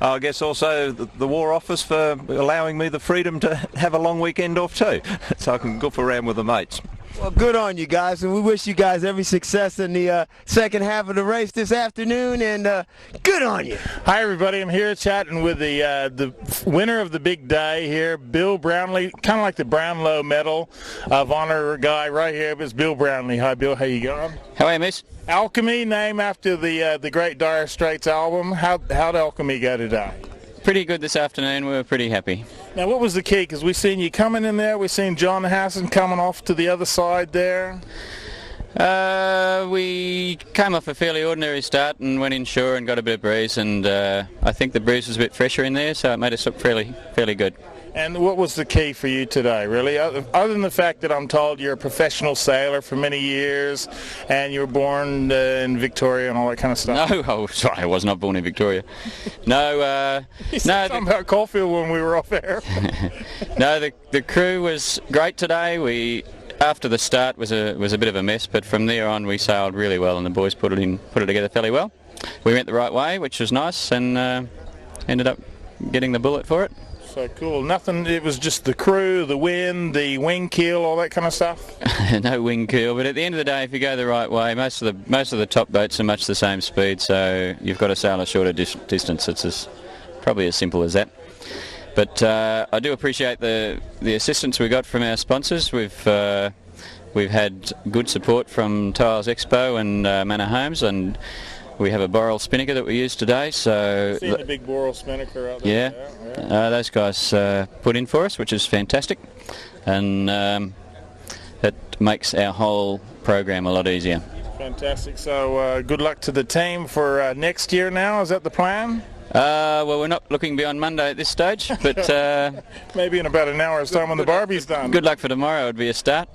I guess also the War Office for allowing me the freedom to have a long weekend off too, so I can goof around with the mates. Well, good on you guys, and we wish you guys every success in the second half of the race this afternoon, and good on you. Hi, everybody. I'm here chatting with the winner of the big day here, Bill Brownlee, kind of like the Brownlow Medal of Honor guy right here. It's Bill Brownlee. Hi, Bill. How you going? How are you, miss? Alchemy, name after the great Dire Straits album. How'd Alchemy go today? Pretty good this afternoon. We were pretty happy. Now, what was the key? Because we've seen you coming in there. We've seen John Hassan coming off to the other side there. We came off a fairly ordinary start and went inshore and got a bit of breeze, and I think the breeze was a bit fresher in there, so it made us look fairly good. And what was the key for you today, really? Other than the fact that I'm told you're a professional sailor for many years and you were born in Victoria and all that kind of stuff. No, oh, sorry, I was not born in Victoria. No, you said something about Caulfield when we were off air. No, the crew was great today. After the start was a bit of a mess, but from there on we sailed really well, and the boys put it together fairly well. We went the right way, which was nice, and ended up getting the bullet for it. So cool. Nothing. It was just the crew, the wind, the wing keel, all that kind of stuff. No wing keel, but at the end of the day, if you go the right way, most of the top boats are much the same speed, so you've got to sail a shorter distance. It's probably as simple as that. But I do appreciate the assistance we got from our sponsors. We've had good support from Tiles Expo and Manor Homes, and we have a Boral spinnaker that we use today. So seen the big Boral spinnaker out there. Yeah, those guys put in for us, which is fantastic, and that makes our whole program a lot easier. Fantastic. So good luck to the team for next year now. Is that the plan? Well, we're not looking beyond Monday at this stage, but maybe in about an hour's time when the Barbie's done. Good luck for tomorrow would be a start.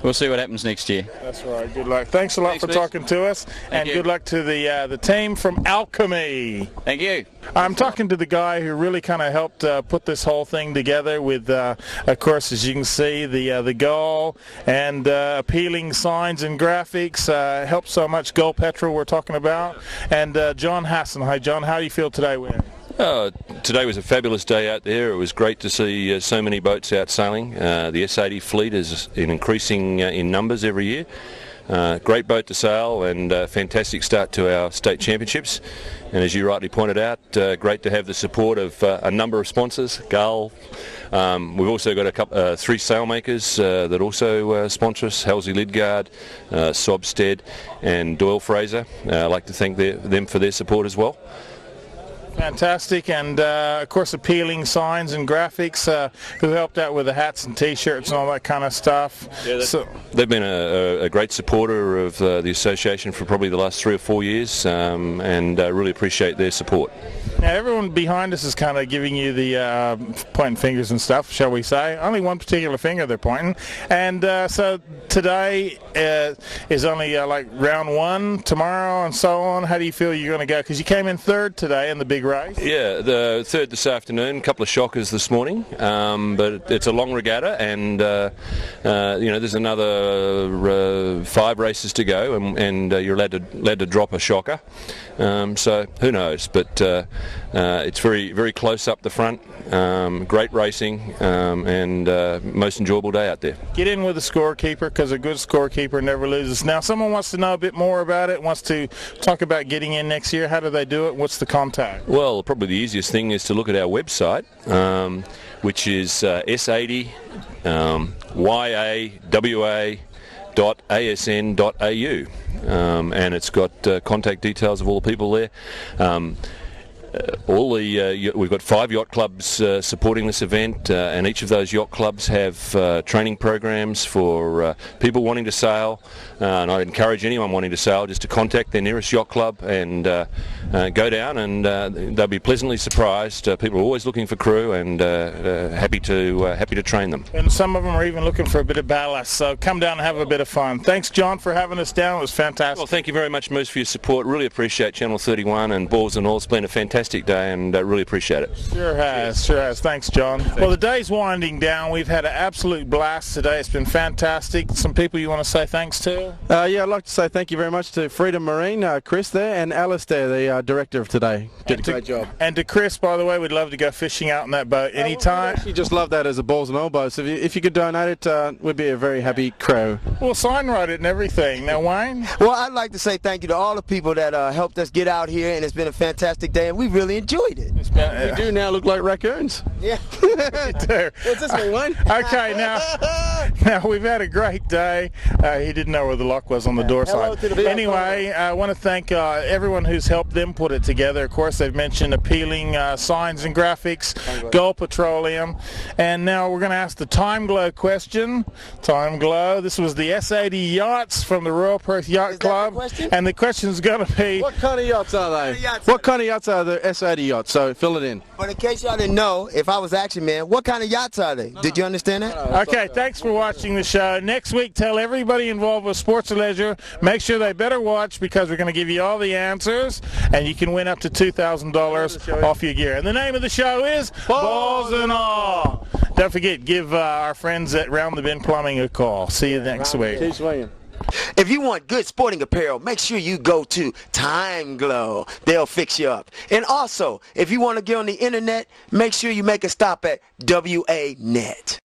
We'll see what happens next year. That's right. Good luck. Thanks a lot for talking to us, and good luck to the team from Alchemy. Thank you. I'm talking to the guy who really kind of helped put this whole thing together with, of course, as you can see, the goal and appealing signs and graphics. Helped so much. Goal Petrol we're talking about. And John Hassan. Hi, John. How do you feel today, Win? Today was a fabulous day out there. It was great to see so many boats out sailing. The S80 fleet is increasing in numbers every year. Great boat to sail and fantastic start to our state championships. And as you rightly pointed out, great to have the support of a number of sponsors, Gull. We've also got 3 sailmakers that also sponsor us, Halsey Lidgard, Sobstead and Doyle Fraser. I'd like to thank them for their support as well. Fantastic, and of course appealing signs and graphics who helped out with the hats and t-shirts and all that kind of stuff. Yeah, they've been a great supporter of the association for probably the last 3 or 4 years, and really appreciate their support. Now everyone behind us is kind of giving you the pointing fingers and stuff, shall we say. Only one particular finger they're pointing. And so today is only like round 1, tomorrow and so on. How do you feel you're going to go? Because you came in 3rd today in the big race. Yeah, the 3rd this afternoon, a couple of shockers this morning, but it's a long regatta, and there's another 5 races to go, and you're allowed to drop a shocker. So who knows, but it's very, very close up the front, great racing, and most enjoyable day out there. Get in with a scorekeeper, because a good scorekeeper never loses. Now someone wants to know a bit more about it, wants to talk about getting in next year. How do they do it? What's the contact? Well, probably the easiest thing is to look at our website, which is S80 yawa.asn.au, and it's got contact details of all the people there. We've got 5 yacht clubs supporting this event, and each of those yacht clubs have training programs for people wanting to sail, and I'd encourage anyone wanting to sail just to contact their nearest yacht club and go down, and they'll be pleasantly surprised. People are always looking for crew, and happy to train them. And some of them are even looking for a bit of ballast, so come down and have a bit of fun. Thanks, John, for having us down. It was fantastic. Well, thank you very much, Moose, for your support. Really appreciate Channel 31 and Balls and All. It's been a fantastic day, and really appreciate it. Sure has. Thanks, John. Thanks. Well, the day's winding down. We've had an absolute blast today. It's been fantastic. Some people you want to say thanks to? Yeah, I'd like to say thank you very much to Freedom Marine, Chris there, and Alistair, the director of today. Did a great job. And to Chris, by the way, we'd love to go fishing out in that boat anytime. I actually just love that as a Balls and All boat. So if you could donate it, we'd be a very happy crew. We'll sign write it and everything. Now, Wayne? Well, I'd like to say thank you to all the people that helped us get out here, and it's been a fantastic day, and we really enjoyed it. We do now look like raccoons. Yeah. You do. What's this one, Wayne? Okay, now we've had a great day. He didn't know where the lock was on the door side. Anyway, I want to thank everyone who's helped them put it together. Of course, they've mentioned appealing signs and graphics, Gull Petroleum, and now we're going to ask the Time Glow question. Time Glow. This was the S80 yachts from the Royal Perth Yacht Club, and the question's going to be: what kind of yachts are they? What kind of yachts are the S80 yachts? So fill it in. But in case y'all didn't know, if I was Action Man, what kind of yachts are they? Did you understand that? Okay, thanks for watching the show. Next week, tell everybody involved with sports or leisure, make sure they better watch, because we're going to give you all the answers, and you can win up to $2,000 off your gear. And the name of the show is Balls and All. Don't forget, give our friends at Round the Bend Plumbing a call. See you next week. Keep swinging. If you want good sporting apparel, make sure you go to Time Glow. They'll fix you up. And also, if you want to get on the internet, make sure you make a stop at WA Net.